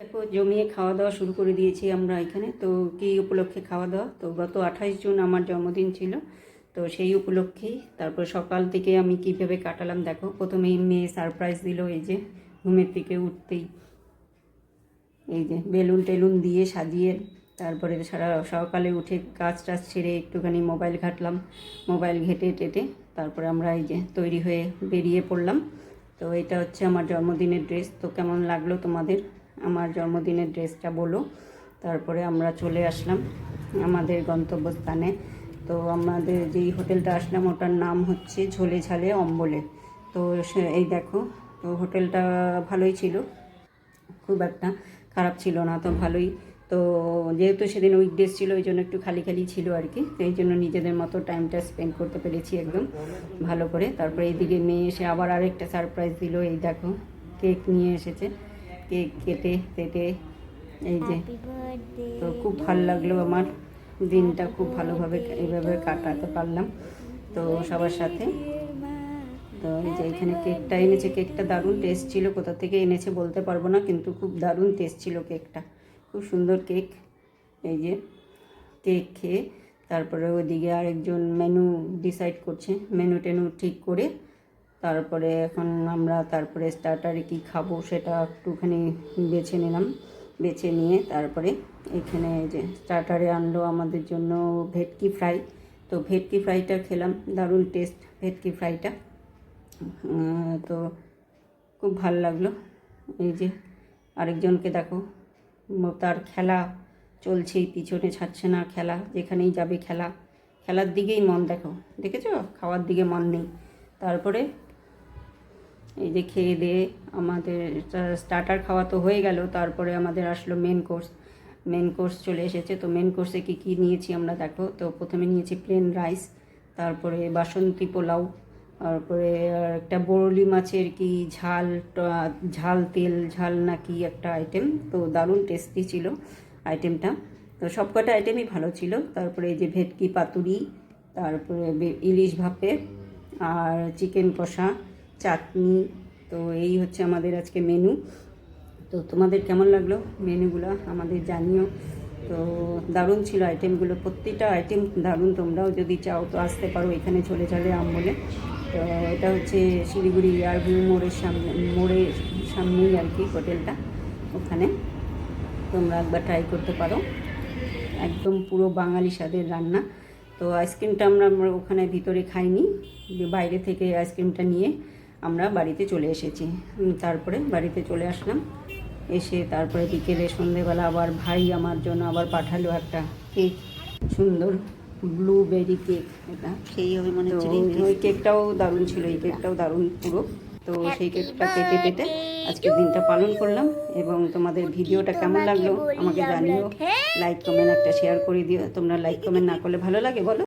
দেখো জমিয়ে খাওয়া দাওয়া শুরু করে দিয়েছি আমরা এখানে। তো কী উপলক্ষে খাওয়া দাওয়া, তো গত 28 জুন আমার জন্মদিন ছিল, তো সেই উপলক্ষেই তারপর সকাল থেকে আমি কীভাবে কাটালাম দেখো। প্রথমেই মেয়ে সারপ্রাইজ দিল, এই যে ঘুমের থেকে উঠতেই এই যে বেলুন টেলুন দিয়ে সাজিয়ে, তারপরে সারা সকালে উঠে কাজ টাজ ছেড়ে একটুখানি মোবাইল ঘাটলাম, মোবাইল ঘেটে টেটে তারপরে আমরা এই যে তৈরি হয়ে বেরিয়ে পড়লাম। তো এটা হচ্ছে আমার জন্মদিনের ড্রেস। তো কেমন লাগলো তোমাদের আমার জন্মদিনের ড্রেসটা বলো। তারপরে আমরা চলে আসলাম আমাদের গন্তব্যস্থানে। তো আমাদের যেই হোটেলটা আসলাম ওটার নাম হচ্ছে ঝোলে ঝালে অম্বলে। তো এই দেখো, তো হোটেলটা ভালোই ছিল, খুব একটা খারাপ ছিল না, তো ভালোই। তো যেহেতু সেদিন উইকডেজ ছিল ওই জন্য একটু খালি খালি ছিল আর কি, তো এই জন্য নিজেদের মতো টাইমটা স্পেন্ড করতে পেরেছি একদম ভালো করে। তারপরে এইদিকে মেয়ে এসে আবার আরেকটা সারপ্রাইজ দিল, এই দেখো কেক নিয়ে এসেছে, কেক কেটে কেটে এই যে। তো খুব ভালো লাগলো, আমার দিনটা খুব ভালোভাবে এইভাবে কাটাতে পারলাম তো সবার সাথে। তো এই যে এখানে কেকটা এনেছে, কেকটা দারুণ টেস্ট ছিল, কোথা থেকে এনেছে বলতে পারবো না, কিন্তু খুব দারুণ টেস্ট ছিল কেকটা, খুব সুন্দর কেক। এই যে কেক খেয়ে তারপরে ওইদিকে আরেকজন মেনু ডিসাইড করছে, মেনু টেনু ঠিক করে তারপরে এখন আমরা তারপরে স্টার্টারে কি খাবো সেটা একটুখানি বেছে নিলাম। বেছে নিয়ে তারপরে এখানে যে স্টার্টারে আনলো আমাদের জন্য ভেটকি ফ্রাই। তো ভেটকি ফ্রাইটা খেলাম, দারুণ টেস্ট ভেটকি ফ্রাইটা। তো খুব ভালো লাগলো। এই যে আরেকজনকে দেখো, তার খেলা চলছেই, পিছনে ছাড়ছে না, খেলা যেখানেই যাবে খেলা, খেলার দিকেই মন, দেখো দেখেছো, খাওয়ার দিকে মন নেই। তারপরে এই যে খেয়ে দিয়ে আমাদের স্টার্টার খাওয়া তো হয়ে গেল, তারপরে আমাদের আসলো মেন কোর্স। মেন কোর্স চলে এসেছে। তো মেন কোর্সে কী কী নিয়েছি আমরা দেখো। তো প্রথমে নিয়েছি প্লেন রাইস, তারপরে বাসন্তী পোলাও, তারপরে একটা বরলি মাছের কি ঝাল, ঝাল তেল ঝাল না কি একটা আইটেম, তো দারুণ টেস্টি ছিল আইটেমটা। তো সব কটা আইটেমই ভালো ছিল। তারপরে এই যে ভেটকি পাতুরি, তারপরে ইলিশ ভাপে, আর চিকেন কষা, চাটনি। তো এই হচ্ছে আমাদের আজকে মেনু। তো তোমাদের কেমন লাগলো মেনুগুলো আমাদের জানিও। তো দারুণ ছিল আইটেমগুলো, প্রত্যেকটা আইটেম দারুণ। তোমরাও যদি চাও তো আসতে পারো এখানে ঝোলে ঝালে অম্বলে। তো এটা হচ্ছে শিলিগুড়ি এয়ারভিউ মোড়ের সামনেই আর কি হোটেলটা, ওখানে তোমরা একবার ট্রাই করতে পারো, একদম পুরো বাঙালি স্বাদের রান্না। তো আইসক্রিমটা আমরা ওখানে ভিতরে খাইনি, বাইরে থেকে আইসক্রিমটা নিয়ে আমরা বাড়িতে চলে এসেছি। তারপরে বাড়িতে চলে আসলাম, এসে তারপরে বিকেলে সন্ধেবেলা আবার ভাই আমার জন্য আবার পাঠালো একটা কেক, সুন্দর ব্লুবেরি কেক, এটা সেই হবে মনে হচ্ছে। ওই কেকটাও দারুণ ছিল, এই কেকটাও দারুণ পুরো। তো সেই কেকটা কেটে কেটে আজকের দিনটা পালন করলাম। এবং তোমাদের ভিডিওটা কেমন লাগলো আমাকে জানিও, লাইক কমেন্ট একটা শেয়ার করে দিও। তোমরা লাইক কমেন্ট না করলে ভালো লাগে বলো।